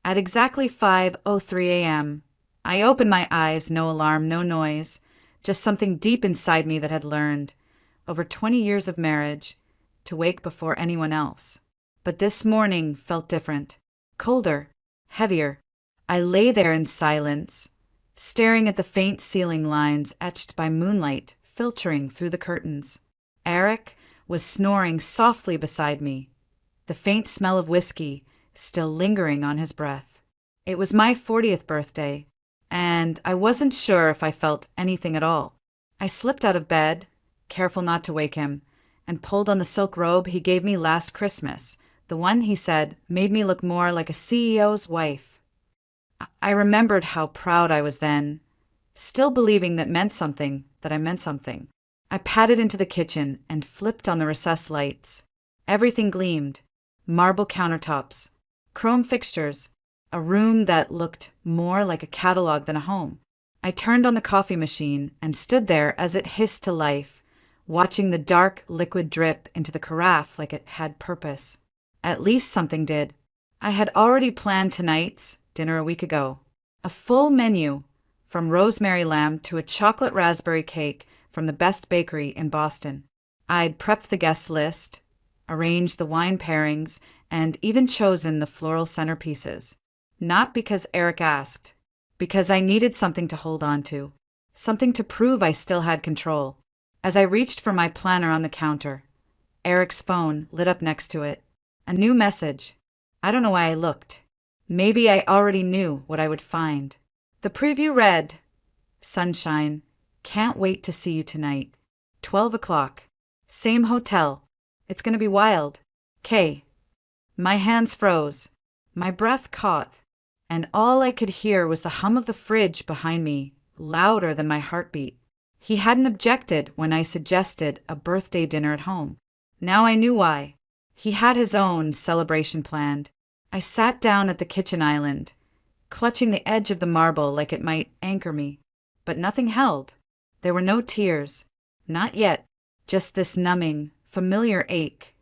At exactly 5:03 a.m., I opened my eyes, no alarm, no noise, just something deep inside me that had learned, over 20 years of marriage, to wake before anyone else. But this morning felt different, colder, heavier. I lay there in silence, staring at the faint ceiling lines etched by moonlight filtering through the curtains. Eric was snoring softly beside me, the faint smell of whiskey still lingering on his breath. It was my 40th birthday, and I wasn't sure if I felt anything at all. I slipped out of bed, careful not to wake him, and pulled on the silk robe he gave me last Christmas, the one he said made me look more like a CEO's wife. I remembered how proud I was then, still believing that I meant something. I padded into the kitchen and flipped on the recessed lights. Everything gleamed: marble countertops, chrome fixtures, a room that looked more like a catalog than a home. I turned on the coffee machine and stood there as it hissed to life, watching the dark liquid drip into the carafe like it had purpose. At least something did. I had already planned tonight's dinner a week ago. A full menu, from rosemary lamb to a chocolate raspberry cake from the best bakery in Boston. I'd prepped the guest list, arranged the wine pairings, and even chosen the floral centerpieces. Not because Eric asked, because I needed something to hold on to, something to prove I still had control. As I reached for my planner on the counter, Eric's phone lit up next to it. A new message. I don't know why I looked. Maybe I already knew what I would find. The preview read, "Sunshine, can't wait to see you tonight. 12 o'clock. Same hotel. It's gonna be wild. K." My hands froze. My breath caught. And all I could hear was the hum of the fridge behind me, louder than my heartbeat. He hadn't objected when I suggested a birthday dinner at home. Now I knew why. He had his own celebration planned. I sat down at the kitchen island, clutching the edge of the marble like it might anchor me. But nothing held. There were no tears. Not yet. Just this numbing, familiar ache,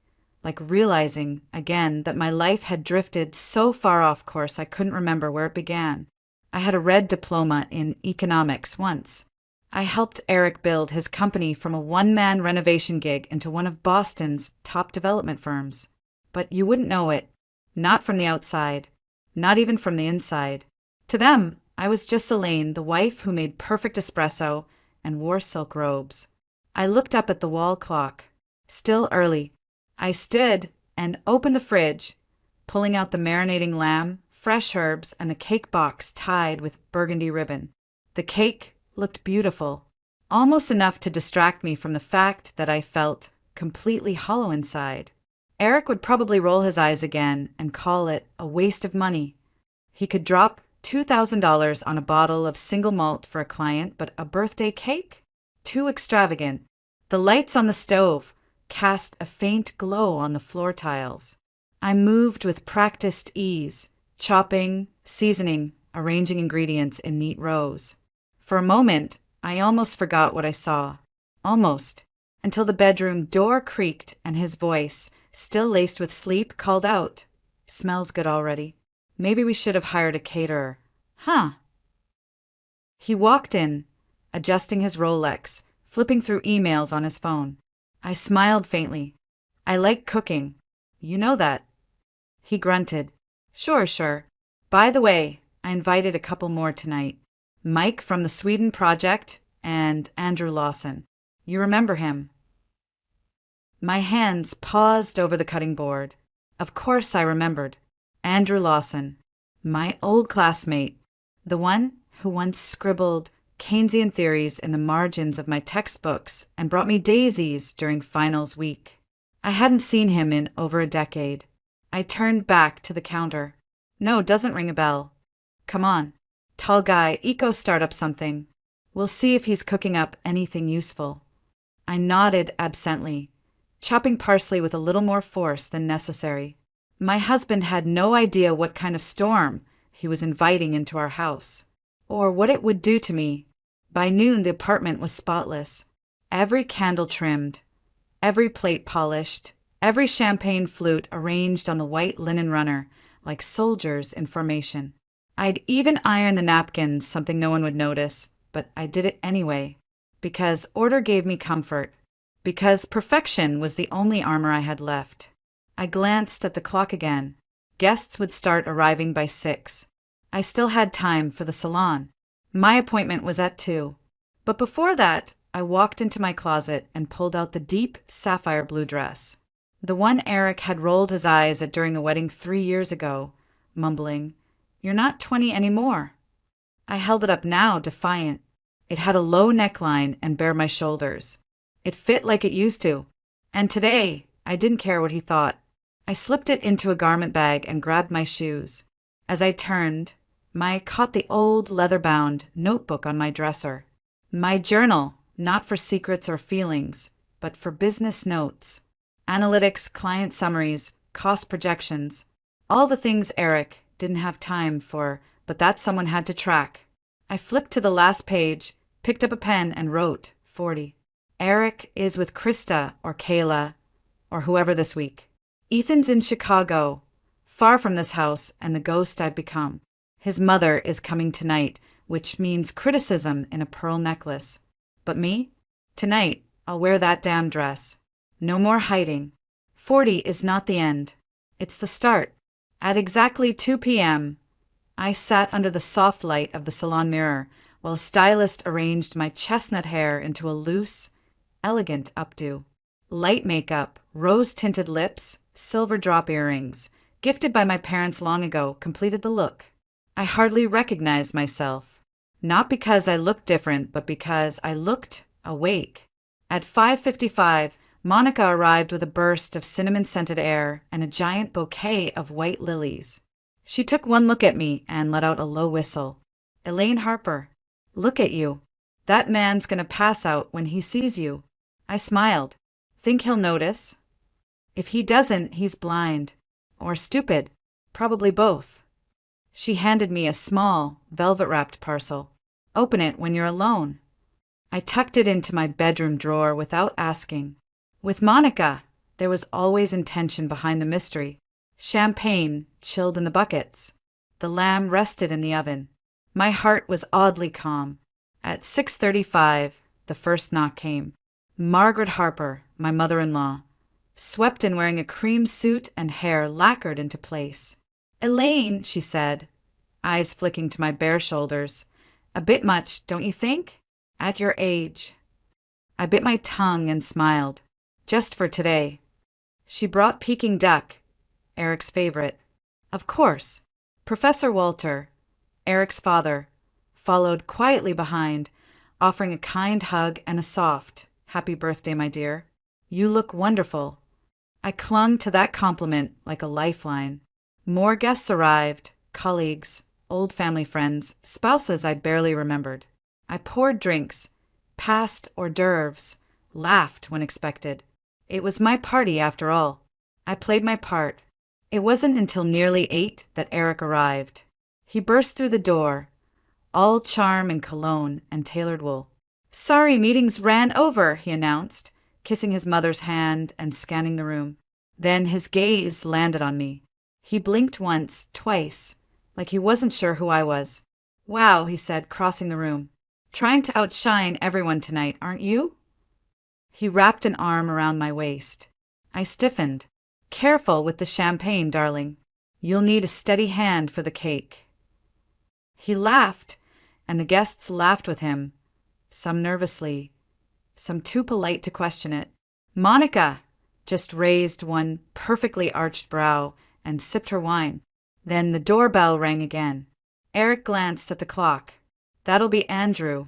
like realizing, again, that my life had drifted so far off course I couldn't remember where it began. I had a red diploma in economics once. I helped Eric build his company from a one-man renovation gig into one of Boston's top development firms. But you wouldn't know it. Not from the outside. Not even from the inside. To them, I was just Elaine, the wife who made perfect espresso and wore silk robes. I looked up at the wall clock. Still early. I stood and opened the fridge, pulling out the marinating lamb, fresh herbs, and the cake box tied with burgundy ribbon. The cake looked beautiful, almost enough to distract me from the fact that I felt completely hollow inside. Eric would probably roll his eyes again and call it a waste of money. He could drop $2,000 on a bottle of single malt for a client, but a birthday cake? Too extravagant. The lights on the stove cast a faint glow on the floor tiles. I moved with practiced ease, chopping, seasoning, arranging ingredients in neat rows. For a moment, I almost forgot what I saw. Almost. Until the bedroom door creaked and his voice, still laced with sleep, called out, "Smells good already. Maybe we should have hired a caterer." Huh. He walked in, adjusting his Rolex, flipping through emails on his phone. I smiled faintly. "I like cooking. You know that." He grunted. Sure. By the way, I invited a couple more tonight. Mike from the Sweden Project and Andrew Lawson. You remember him?" My hands paused over the cutting board. Of course I remembered. Andrew Lawson, my old classmate, the one who once scribbled Keynesian theories in the margins of my textbooks and brought me daisies during finals week. I hadn't seen him in over a decade. I turned back to the counter. No, doesn't ring a bell. Come on. Tall guy, eco-startup something. We'll see if he's cooking up anything useful. I nodded absently, chopping parsley with a little more force than necessary. My husband had no idea what kind of storm he was inviting into our house, or what it would do to me. By noon, the apartment was spotless. Every candle trimmed, every plate polished, every champagne flute arranged on the white linen runner, like soldiers in formation. I'd even iron the napkins, something no one would notice, but I did it anyway. Because order gave me comfort. Because perfection was the only armor I had left. I glanced at the clock again. Guests would start arriving by 6. I still had time for the salon. My appointment was at 2. But before that, I walked into my closet and pulled out the deep sapphire blue dress. The one Eric had rolled his eyes at during the wedding 3 years ago, mumbling, "You're not 20 anymore." I held it up now, defiant. It had a low neckline and bare my shoulders. It fit like it used to. And today, I didn't care what he thought. I slipped it into a garment bag and grabbed my shoes. As I turned, I caught the old leather-bound notebook on my dresser. My journal, not for secrets or feelings, but for business notes. Analytics, client summaries, cost projections. All the things Eric didn't have time for, but that someone had to track. I flipped to the last page, picked up a pen, and wrote 40. Eric is with Krista or Kayla or whoever this week. Ethan's in Chicago, far from this house and the ghost I've become. His mother is coming tonight, which means criticism in a pearl necklace. But me? Tonight, I'll wear that damn dress. No more hiding. 40 is not the end. It's the start. At exactly 2 p.m., I sat under the soft light of the salon mirror while a stylist arranged my chestnut hair into a loose, elegant updo. Light makeup, rose-tinted lips, silver drop earrings, gifted by my parents long ago, completed the look. I hardly recognized myself. Not because I looked different, but because I looked awake. At 5:55, Monica arrived with a burst of cinnamon-scented air and a giant bouquet of white lilies. She took one look at me and let out a low whistle. "Elaine Harper, look at you. That man's gonna pass out when he sees you." I smiled. "Think he'll notice?" "If he doesn't, he's blind. Or stupid. Probably both." She handed me a small, velvet-wrapped parcel. "Open it when you're alone." I tucked it into my bedroom drawer without asking. With Monica, there was always intention behind the mystery. Champagne chilled in the buckets. The lamb rested in the oven. My heart was oddly calm. At 6:35, the first knock came. Margaret Harper, my mother-in-law, swept in wearing a cream suit and hair lacquered into place. "Elaine," she said, eyes flicking to my bare shoulders. "A bit much, don't you think? At your age." I bit my tongue and smiled. Just for today. She brought Peking duck, Eric's favorite. Of course. Professor Walter, Eric's father, followed quietly behind, offering a kind hug and a soft, "Happy birthday, my dear. You look wonderful." I clung to that compliment like a lifeline. More guests arrived, colleagues, old family friends, spouses I barely remembered. I poured drinks, passed hors d'oeuvres, laughed when expected. It was my party after all. I played my part. It wasn't until nearly 8 that Eric arrived. He burst through the door, all charm and cologne and tailored wool. "Sorry, meetings ran over," he announced, kissing his mother's hand and scanning the room. Then his gaze landed on me. He blinked once, twice, like he wasn't sure who I was. "Wow," he said, crossing the room. "Trying to outshine everyone tonight, aren't you?" He wrapped an arm around my waist. I stiffened. "Careful with the champagne, darling. You'll need a steady hand for the cake." He laughed, and the guests laughed with him, some nervously, some too polite to question it. Monica just raised one perfectly arched brow and sipped her wine. Then the doorbell rang again. Eric glanced at the clock. "That'll be Andrew."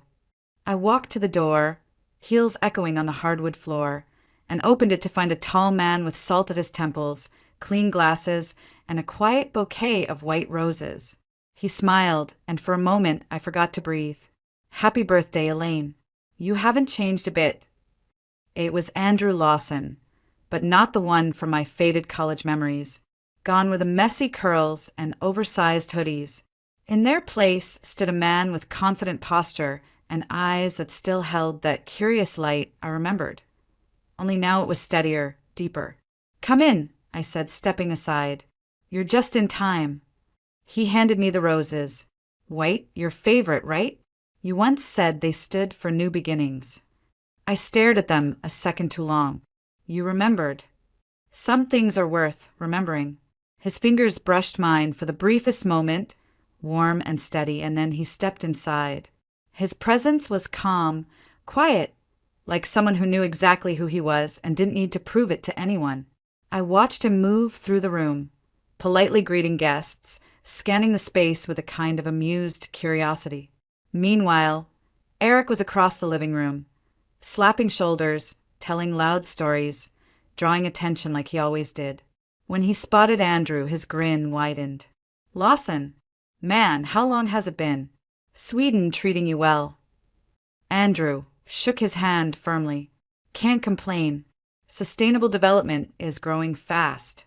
I walked to the door, heels echoing on the hardwood floor, and opened it to find a tall man with salt at his temples, clean glasses, and a quiet bouquet of white roses. He smiled, and for a moment I forgot to breathe. "Happy birthday, Elaine. You haven't changed a bit." It was Andrew Lawson, but not the one from my faded college memories. Gone were the messy curls and oversized hoodies. In their place stood a man with confident posture and eyes that still held that curious light I remembered. Only now it was steadier, deeper. "Come in," I said, stepping aside. You're just in time. He handed me the roses. White, your favorite, right? You once said they stood for new beginnings. I stared at them a second too long. You remembered. Some things are worth remembering. His fingers brushed mine for the briefest moment, warm and steady, and then he stepped inside. His presence was calm, quiet, like someone who knew exactly who he was and didn't need to prove it to anyone. I watched him move through the room, politely greeting guests, scanning the space with a kind of amused curiosity. Meanwhile, Eric was across the living room, slapping shoulders, telling loud stories, drawing attention like he always did. When he spotted Andrew, his grin widened. Lawson, man, how long has it been? Sweden treating you well. Andrew shook his hand firmly. Can't complain. Sustainable development is growing fast.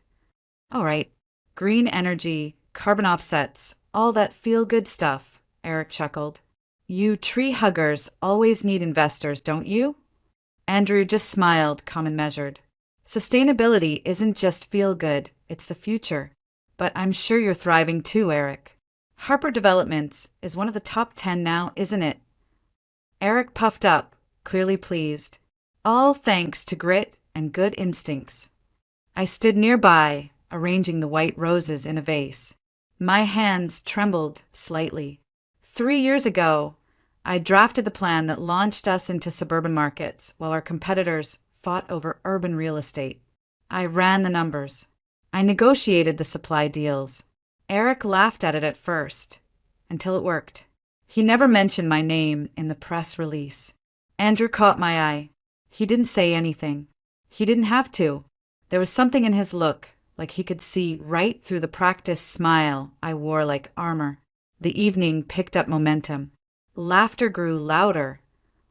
All right, green energy, carbon offsets, all that feel-good stuff, Eric chuckled. You tree huggers always need investors, don't you? Andrew just smiled, calm and measured. Sustainability isn't just feel-good, it's the future. But I'm sure you're thriving too, Eric. Harper Developments is one of the top 10 now, isn't it? Eric puffed up, clearly pleased. All thanks to grit and good instincts. I stood nearby, arranging the white roses in a vase. My hands trembled slightly. 3 years ago, I drafted the plan that launched us into suburban markets while our competitors fought over urban real estate. I ran the numbers. I negotiated the supply deals. Eric laughed at it at first, until it worked. He never mentioned my name in the press release. Andrew caught my eye. He didn't say anything. He didn't have to. There was something in his look, like he could see right through the practiced smile I wore like armor. The evening picked up momentum. Laughter grew louder.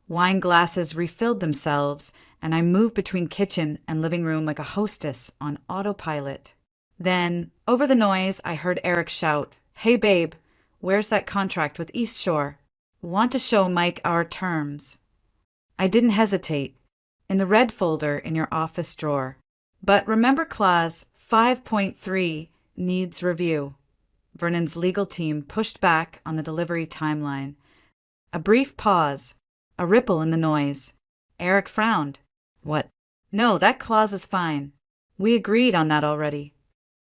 Wine glasses refilled themselves, and I moved between kitchen and living room like a hostess on autopilot. Then, over the noise, I heard Eric shout, Hey babe, where's that contract with East Shore? Want to show Mike our terms. I didn't hesitate. In the red folder in your office drawer. But remember clause 5.3 needs review. Vernon's legal team pushed back on the delivery timeline. A brief pause, a ripple in the noise. Eric frowned. What? No, that clause is fine. We agreed on that already.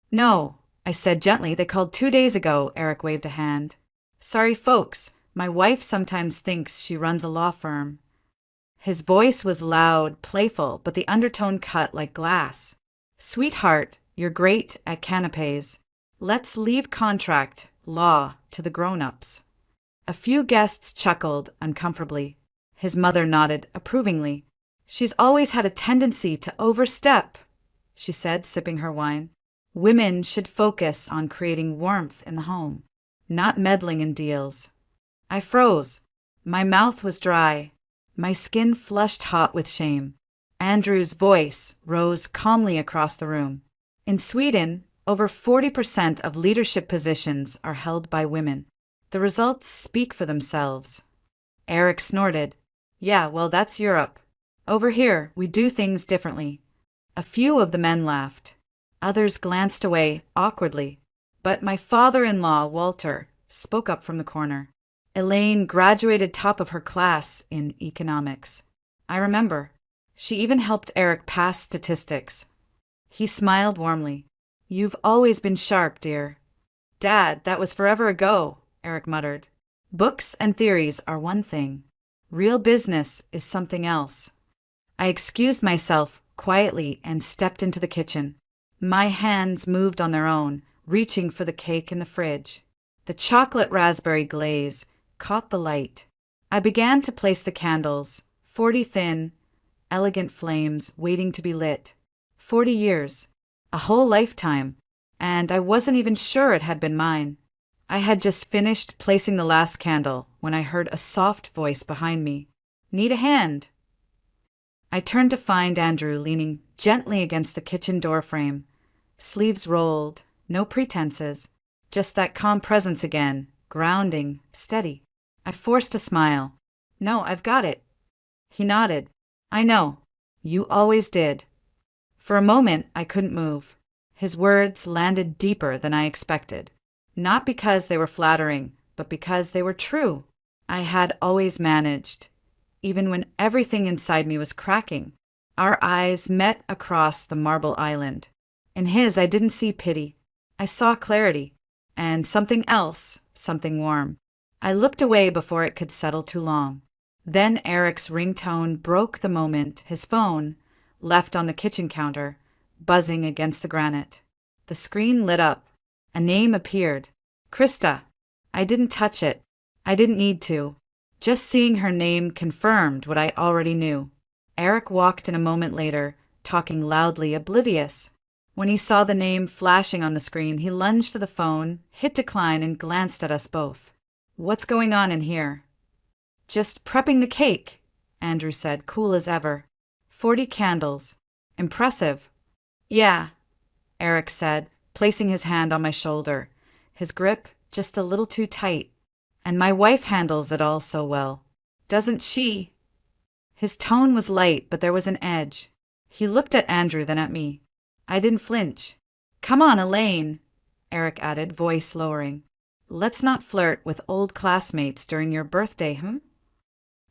No, I said gently. They called 2 days ago, Eric waved a hand. Sorry, folks. My wife sometimes thinks she runs a law firm. His voice was loud, playful, but the undertone cut like glass. Sweetheart, you're great at canapes. Let's leave contract, law, to the grown-ups. A few guests chuckled uncomfortably. His mother nodded approvingly. She's always had a tendency to overstep, she said, sipping her wine. Women should focus on creating warmth in the home, not meddling in deals. I froze. My mouth was dry. My skin flushed hot with shame. Andrew's voice rose calmly across the room. In Sweden, over 40% of leadership positions are held by women. The results speak for themselves. Eric snorted. Yeah, well, that's Europe. Over here, we do things differently. A few of the men laughed. Others glanced away awkwardly. But my father-in-law, Walter, spoke up from the corner. Elaine graduated top of her class in economics. I remember. She even helped Eric pass statistics. He smiled warmly. You've always been sharp, dear. Dad, that was forever ago, Eric muttered. Books and theories are one thing. Real business is something else. I excused myself quietly and stepped into the kitchen. My hands moved on their own, reaching for the cake in the fridge. The chocolate raspberry glaze caught the light. I began to place the candles, 40 thin, elegant flames waiting to be lit. 40 years, a whole lifetime, and I wasn't even sure it had been mine. I had just finished placing the last candle when I heard a soft voice behind me. Need a hand? I turned to find Andrew leaning gently against the kitchen door frame. Sleeves rolled, no pretenses, just that calm presence again, grounding, steady. I forced a smile. No, I've got it. He nodded. I know. You always did. For a moment, I couldn't move. His words landed deeper than I expected. Not because they were flattering, but because they were true. I had always managed, even when everything inside me was cracking. Our eyes met across the marble island. In his, I didn't see pity. I saw clarity. And something else, something warm. I looked away before it could settle too long. Then Eric's ringtone broke the moment, his phone, left on the kitchen counter, buzzing against the granite. The screen lit up. A name appeared. Krista. I didn't touch it. I didn't need to. Just seeing her name confirmed what I already knew. Eric walked in a moment later, talking loudly, oblivious. When he saw the name flashing on the screen, he lunged for the phone, hit decline, and glanced at us both. What's going on in here? Just prepping the cake, Andrew said, cool as ever. 40 candles. Impressive. Yeah, Eric said, placing his hand on my shoulder. His grip just a little too tight. And my wife handles it all so well. Doesn't she? His tone was light, but there was an edge. He looked at Andrew, then at me. I didn't flinch. Come on, Elaine, Eric added, voice lowering. Let's not flirt with old classmates during your birthday,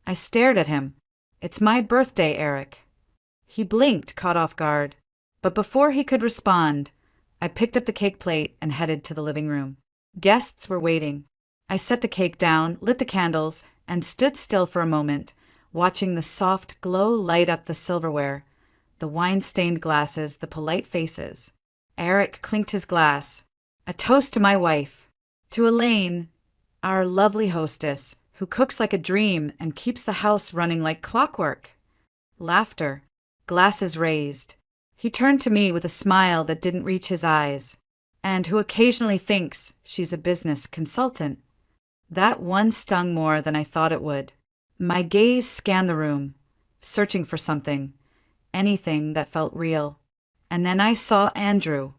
I stared at him. It's my birthday, Eric. He blinked, caught off guard. But before he could respond, I picked up the cake plate and headed to the living room. Guests were waiting. I set the cake down, lit the candles, and stood still for a moment, watching the soft glow light up the silverware, the wine-stained glasses, the polite faces. Eric clinked his glass. A toast to my wife. To Elaine, our lovely hostess, who cooks like a dream and keeps the house running like clockwork. Laughter. Glasses raised. He turned to me with a smile that didn't reach his eyes, and who occasionally thinks she's a business consultant. That one stung more than I thought it would. My gaze scanned the room, searching for something, anything that felt real. And then I saw Andrew,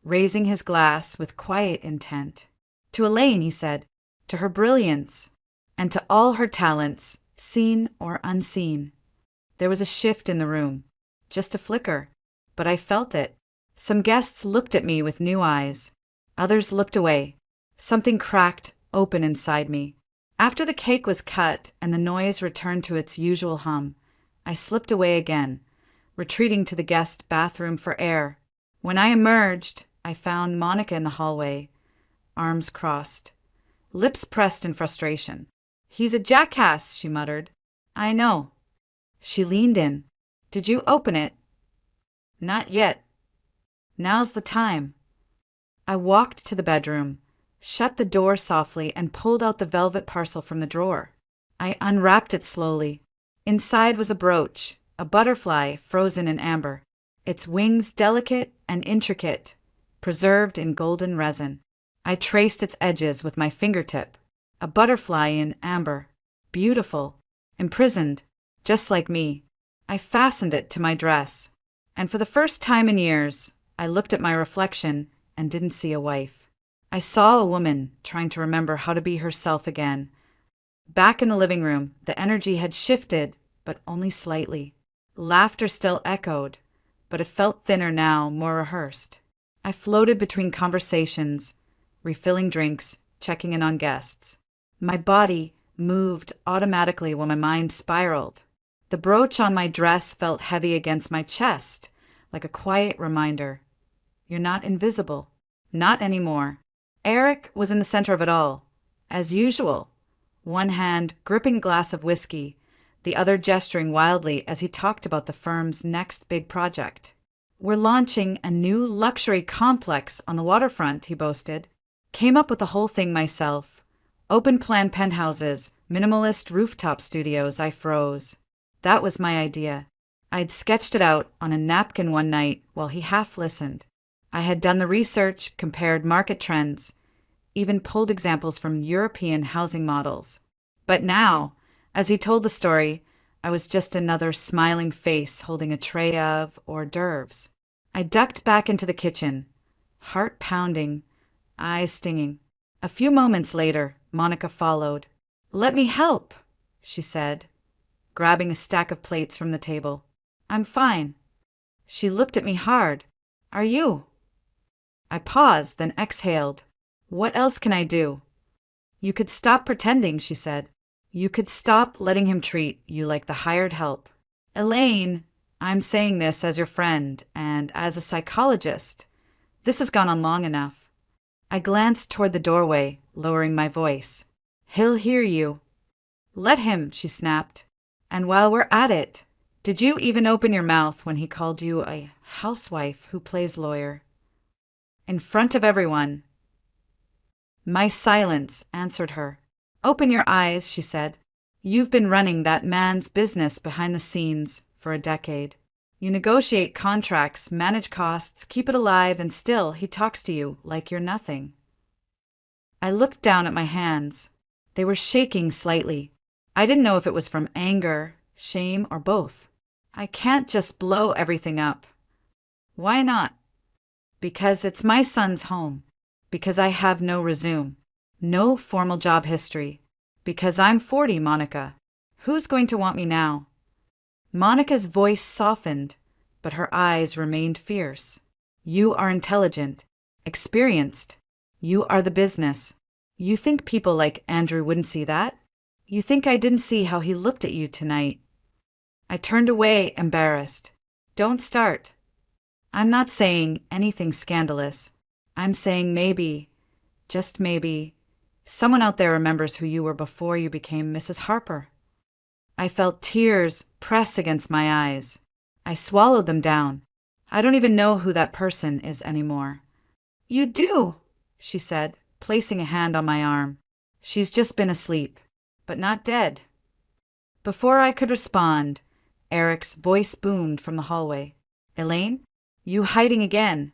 raising his glass with quiet intent. To Elaine, he said, to her brilliance, and to all her talents, seen or unseen. There was a shift in the room, just a flicker, but I felt it. Some guests looked at me with new eyes. Others looked away. Something cracked open inside me. After the cake was cut and the noise returned to its usual hum, I slipped away again, retreating to the guest bathroom for air. When I emerged, I found Monica in the hallway, arms crossed, lips pressed in frustration. He's a jackass, she muttered. I know. She leaned in. Did you open it? Not yet. Now's the time. I walked to the bedroom, shut the door softly, and pulled out the velvet parcel from the drawer. I unwrapped it slowly. Inside was a brooch, a butterfly frozen in amber, its wings delicate and intricate, preserved in golden resin. I traced its edges with my fingertip. A butterfly in amber, beautiful, imprisoned, just like me. I fastened it to my dress, and for the first time in years, I looked at my reflection and didn't see a wife. I saw a woman trying to remember how to be herself again. Back in the living room, the energy had shifted, but only slightly. Laughter still echoed, but it felt thinner now, more rehearsed. I floated between conversations, refilling drinks, checking in on guests. My body moved automatically when my mind spiraled. The brooch on my dress felt heavy against my chest, like a quiet reminder. You're not invisible. Not anymore. Eric was in the center of it all, as usual. One hand gripping a glass of whiskey, the other gesturing wildly as he talked about the firm's next big project. We're launching a new luxury complex on the waterfront, he boasted. Came up with the whole thing myself. Open-plan penthouses, minimalist rooftop studios. I froze. That was my idea. I'd sketched it out on a napkin one night while he half listened. I had done the research, compared market trends, even pulled examples from European housing models. But now, as he told the story, I was just another smiling face holding a tray of hors d'oeuvres. I ducked back into the kitchen, heart pounding, eyes stinging. A few moments later, Monica followed. Let me help, she said, grabbing a stack of plates from the table. I'm fine. She looked at me hard. Are you? I paused, then exhaled. What else can I do? You could stop pretending, she said. You could stop letting him treat you like the hired help. Elaine, I'm saying this as your friend and as a psychologist. This has gone on long enough. I glanced toward the doorway, lowering my voice. He'll hear you. Let him, she snapped. And while we're at it, did you even open your mouth when he called you a housewife who plays lawyer? In front of everyone. My silence answered her. Open your eyes, she said. You've been running that man's business behind the scenes for a decade. You negotiate contracts, manage costs, keep it alive, and still he talks to you like you're nothing. I looked down at my hands. They were shaking slightly. I didn't know if it was from anger, shame, or both. I can't just blow everything up. Why not? Because it's my son's home. Because I have no resume. No formal job history. Because I'm 40, Monica. Who's going to want me now? Monica's voice softened, but her eyes remained fierce. You are intelligent, experienced. You are the business. You think people like Andrew wouldn't see that? You think I didn't see how he looked at you tonight? I turned away, embarrassed. Don't start. I'm not saying anything scandalous. I'm saying maybe, just maybe, someone out there remembers who you were before you became Mrs. Harper. I felt tears press against my eyes. I swallowed them down. I don't even know who that person is anymore. You do, she said, placing a hand on my arm. She's just been asleep, but not dead. Before I could respond, Eric's voice boomed from the hallway. Elaine, you hiding again?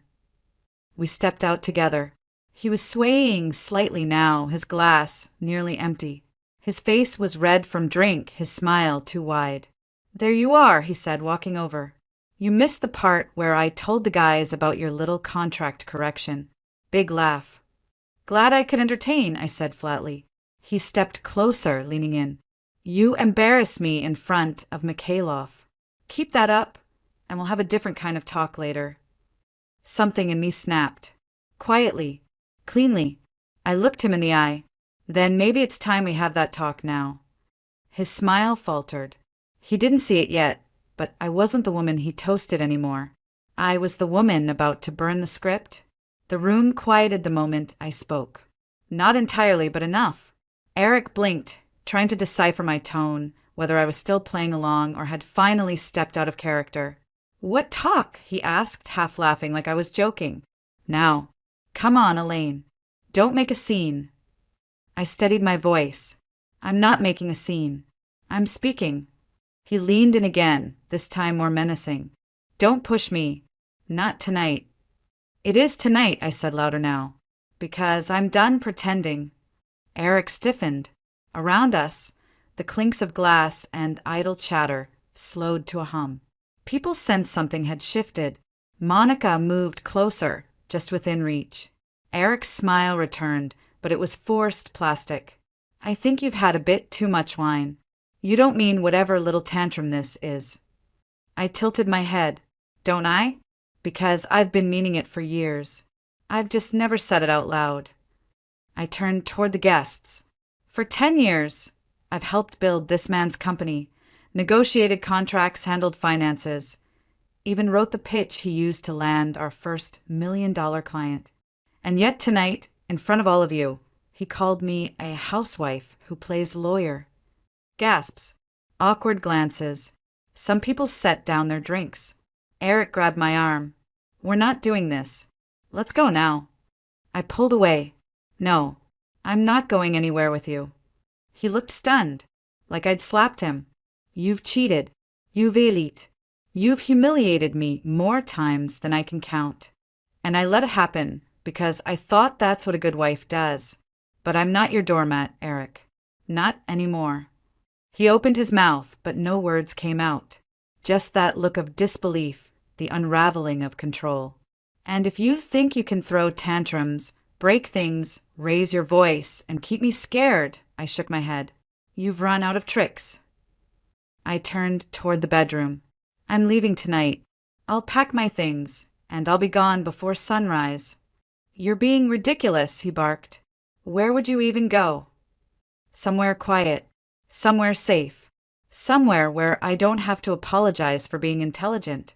We stepped out together. He was swaying slightly now, his glass nearly empty. His face was red from drink, his smile too wide. There you are, he said, walking over. You missed the part where I told the guys about your little contract correction. Big laugh. Glad I could entertain, I said flatly. He stepped closer, leaning in. You embarrass me in front of Mikhailov. Keep that up, and we'll have a different kind of talk later. Something in me snapped. Quietly, cleanly, I looked him in the eye. Then maybe it's time we have that talk now. His smile faltered. He didn't see it yet, but I wasn't the woman he toasted anymore. I was the woman about to burn the script. The room quieted the moment I spoke. Not entirely, but enough. Eric blinked, trying to decipher my tone, whether I was still playing along or had finally stepped out of character. What talk? He asked, half laughing like I was joking. Now, come on, Elaine. Don't make a scene. I steadied my voice. I'm not making a scene. I'm speaking. He leaned in again, this time more menacing. Don't push me. Not tonight. It is tonight, I said louder now. Because I'm done pretending. Eric stiffened. Around us, the clinks of glass and idle chatter slowed to a hum. People sensed something had shifted. Monica moved closer, just within reach. Eric's smile returned, but it was forced plastic. I think you've had a bit too much wine. You don't mean whatever little tantrum this is. I tilted my head. Don't I? Because I've been meaning it for years. I've just never said it out loud. I turned toward the guests. For 10 years, I've helped build this man's company, negotiated contracts, handled finances, even wrote the pitch he used to land our first $1 million client. And yet tonight, in front of all of you, he called me a housewife who plays lawyer. Gasps. Awkward glances. Some people set down their drinks. Eric grabbed my arm. We're not doing this. Let's go now. I pulled away. No, I'm not going anywhere with you. He looked stunned, like I'd slapped him. You've cheated. You've elite. You've humiliated me more times than I can count. And I let it happen because I thought that's what a good wife does. But I'm not your doormat, Eric. Not anymore. He opened his mouth, but no words came out. Just that look of disbelief, the unraveling of control. And if you think you can throw tantrums, break things, raise your voice, and keep me scared, I shook my head. You've run out of tricks. I turned toward the bedroom. I'm leaving tonight. I'll pack my things, and I'll be gone before sunrise. "You're being ridiculous," he barked. "Where would you even go?" "Somewhere quiet. Somewhere safe. Somewhere where I don't have to apologize for being intelligent."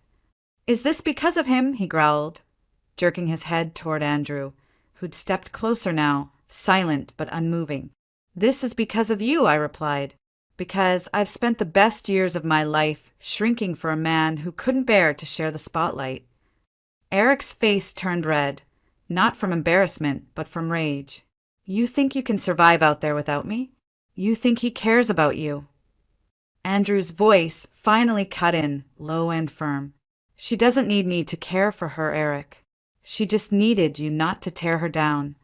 "Is this because of him?" he growled, jerking his head toward Andrew, who'd stepped closer now, silent but unmoving. "This is because of you," I replied, "because I've spent the best years of my life shrinking for a man who couldn't bear to share the spotlight." Eric's face turned red, not from embarrassment, but from rage. "You think you can survive out there without me? You think he cares about you?" Andrew's voice finally cut in, low and firm. "She doesn't need me to care for her, Eric. She just needed you not to tear her down."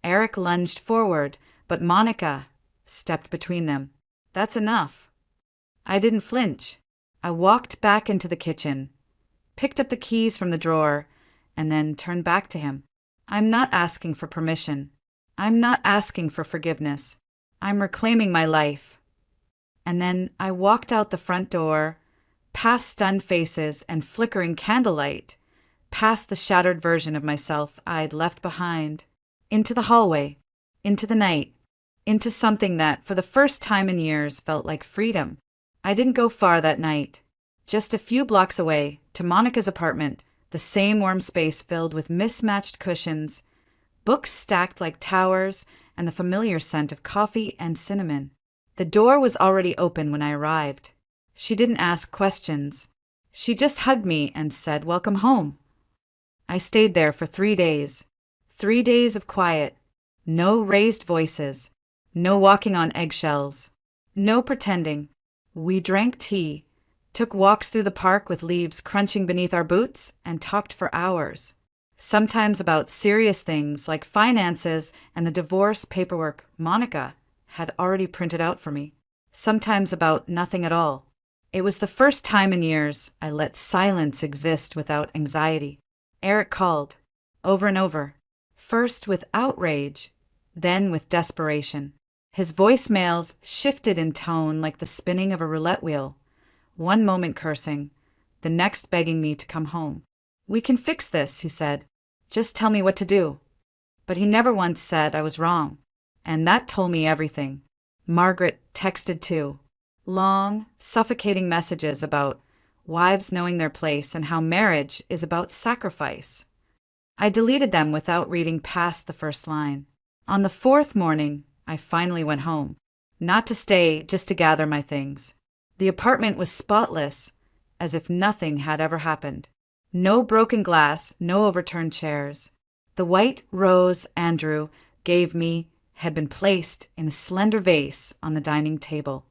Eric lunged forward, but Monica stepped between them. "That's enough." I didn't flinch. I walked back into the kitchen, picked up the keys from the drawer, and then turned back to him. "I'm not asking for permission. I'm not asking for forgiveness. I'm reclaiming my life." And then I walked out the front door, past stunned faces and flickering candlelight, past the shattered version of myself I'd left behind, into the hallway, into the night, into something that, for the first time in years, felt like freedom. I didn't go far that night. Just a few blocks away, to Monica's apartment, the same warm space filled with mismatched cushions, books stacked like towers, and the familiar scent of coffee and cinnamon. The door was already open when I arrived. She didn't ask questions. She just hugged me and said, "Welcome home." I stayed there for 3 days. 3 days of quiet. No raised voices. No walking on eggshells. No pretending. We drank tea, took walks through the park with leaves crunching beneath our boots, and talked for hours. Sometimes about serious things like finances and the divorce paperwork Monica had already printed out for me. Sometimes about nothing at all. It was the first time in years I let silence exist without anxiety. Eric called, over and over, first with outrage, then with desperation. His voicemails shifted in tone like the spinning of a roulette wheel, one moment cursing, the next begging me to come home. "We can fix this," he said. "Just tell me what to do." But he never once said I was wrong, and that told me everything. Margaret texted too. Long, suffocating messages about wives knowing their place and how marriage is about sacrifice. I deleted them without reading past the first line. On the 4th morning, I finally went home. Not to stay, just to gather my things. The apartment was spotless, as if nothing had ever happened. No broken glass, no overturned chairs. The white rose Andrew gave me had been placed in a slender vase on the dining table.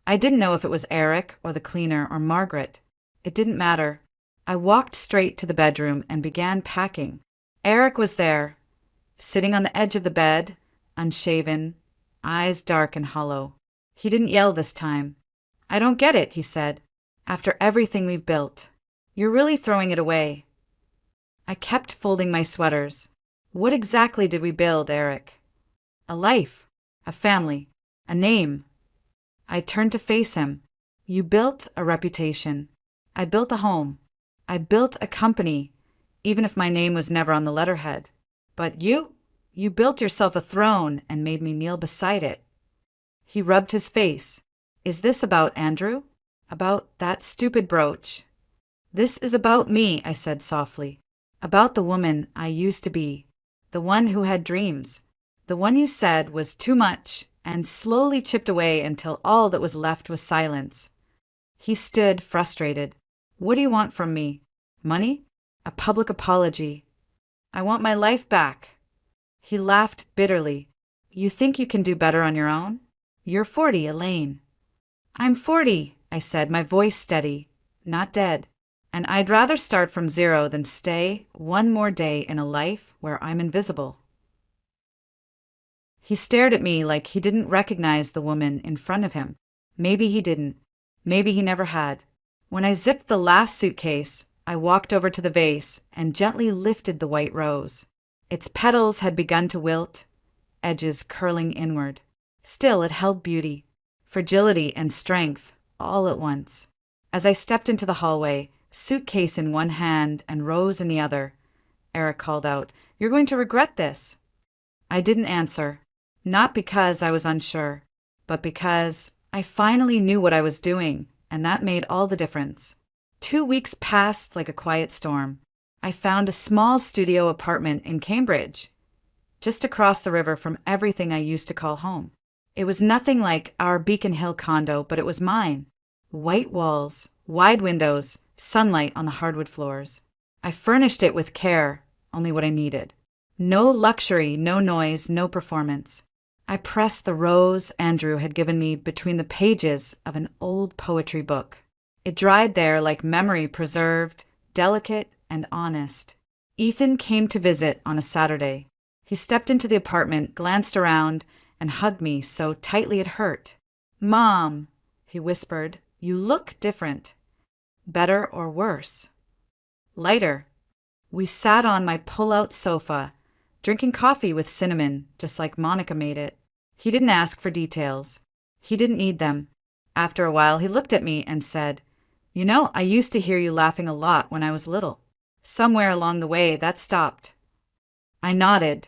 I didn't know if it was Eric or the cleaner or Margaret. It didn't matter. I walked straight to the bedroom and began packing. Eric was there, sitting on the edge of the bed, unshaven, eyes dark and hollow. He didn't yell this time. "I don't get it," he said. "After everything we've built, you're really throwing it away." I kept folding my sweaters. "What exactly did we build, Eric?" "A life, a family, a name." I turned to face him. "You built a reputation. I built a home. I built a company, even if my name was never on the letterhead. But you built yourself a throne and made me kneel beside it." He rubbed his face. "Is this about Andrew? About that stupid brooch?" "This is about me," I said softly. "About the woman I used to be. The one who had dreams. The one you said was too much and slowly chipped away until all that was left was silence." He stood, frustrated. "What do you want from me? Money? A public apology? I want my life back." He laughed bitterly. "You think you can do better on your own? You're 40, Elaine." "I'm 40, I said, my voice steady, not dead. "And I'd rather start from zero than stay one more day in a life where I'm invisible." He stared at me like he didn't recognize the woman in front of him. Maybe he didn't. Maybe he never had. When I zipped the last suitcase, I walked over to the vase and gently lifted the white rose. Its petals had begun to wilt, edges curling inward. Still, it held beauty, fragility, and strength all at once. As I stepped into the hallway, suitcase in one hand and rose in the other, Eric called out. "You're going to regret this." I didn't answer. Not because I was unsure, but because I finally knew what I was doing, and that made all the difference. 2 weeks passed like a quiet storm. I found a small studio apartment in Cambridge, just across the river from everything I used to call home. It was nothing like our Beacon Hill condo, but it was mine. White walls, wide windows, sunlight on the hardwood floors. I furnished it with care, only what I needed. No luxury, no noise, no performance. I pressed the rose Andrew had given me between the pages of an old poetry book. It dried there like memory preserved, delicate and honest. Ethan came to visit on a Saturday. He stepped into the apartment, glanced around, and hugged me so tightly it hurt. "Mom," he whispered, "you look different. Better or worse?" "Lighter." We sat on my pull-out sofa, drinking coffee with cinnamon, just like Monica made it. He didn't ask for details. He didn't need them. After a while, he looked at me and said, "You know, I used to hear you laughing a lot when I was little. Somewhere along the way, that stopped." I nodded,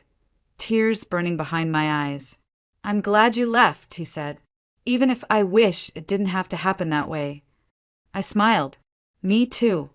tears burning behind my eyes. "I'm glad you left," he said, "even if I wish it didn't have to happen that way." I smiled. Me too.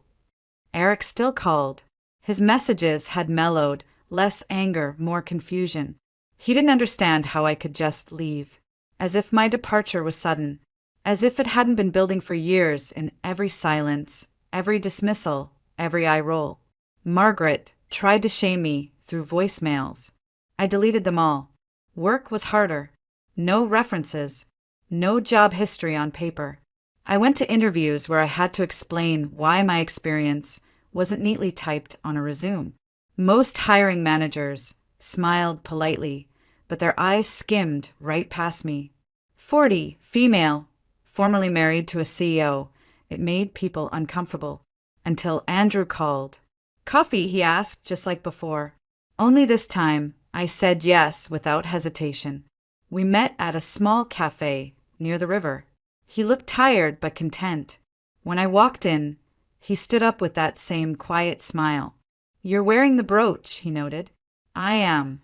Eric still called. His messages had mellowed, less anger, more confusion. He didn't understand how I could just leave, as if my departure was sudden, as if it hadn't been building for years in every silence, every dismissal, every eye roll. Margaret tried to shame me through voicemails. I deleted them all. Work was harder. No references. No job history on paper. I went to interviews where I had to explain why my experience wasn't neatly typed on a resume. Most hiring managers smiled politely, but their eyes skimmed right past me. 40, female, formerly married to a CEO. It made people uncomfortable. Until Andrew called. "Coffee?" he asked, just like before. Only this time, I said yes without hesitation. We met at a small cafe near the river. He looked tired but content. When I walked in, he stood up with that same quiet smile. "You're wearing the brooch," he noted. "I am."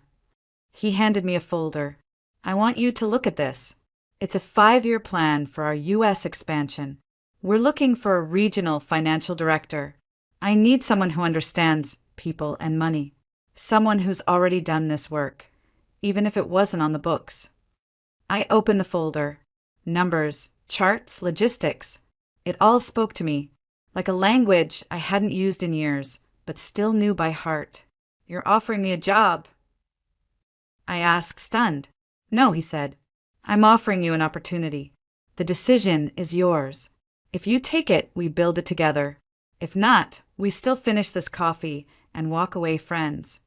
He handed me a folder. "I want you to look at this. It's a 5-year plan for our U.S. expansion. We're looking for a regional financial director. I need someone who understands people and money. Someone who's already done this work, even if it wasn't on the books." I opened the folder. Numbers, charts, logistics. It all spoke to me, like a language I hadn't used in years, but still knew by heart. "You're offering me a job?" I asked, stunned. "No," he said. "I'm offering you an opportunity. The decision is yours. If you take it, we build it together. If not, we still finish this coffee and walk away friends."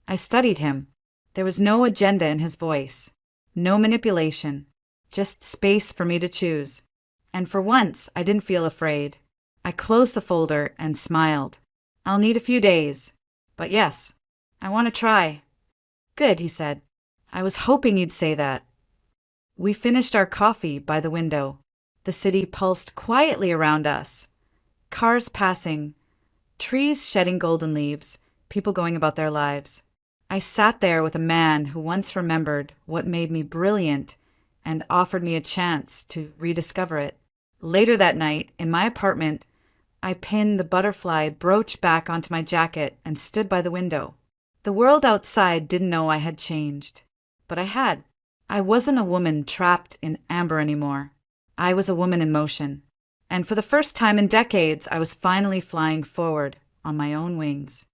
I studied him. There was no agenda in his voice, no manipulation, just space for me to choose. And for once, I didn't feel afraid. I closed the folder and smiled. "I'll need a few days. But yes, I want to try." "Good," he said. "I was hoping you'd say that." We finished our coffee by the window. The city pulsed quietly around us. Cars passing, trees shedding golden leaves, people going about their lives. I sat there with a man who once remembered what made me brilliant and offered me a chance to rediscover it. Later that night, in my apartment, I pinned the butterfly brooch back onto my jacket and stood by the window. The world outside didn't know I had changed, but I had. I wasn't a woman trapped in amber anymore. I was a woman in motion. And for the first time in decades, I was finally flying forward on my own wings.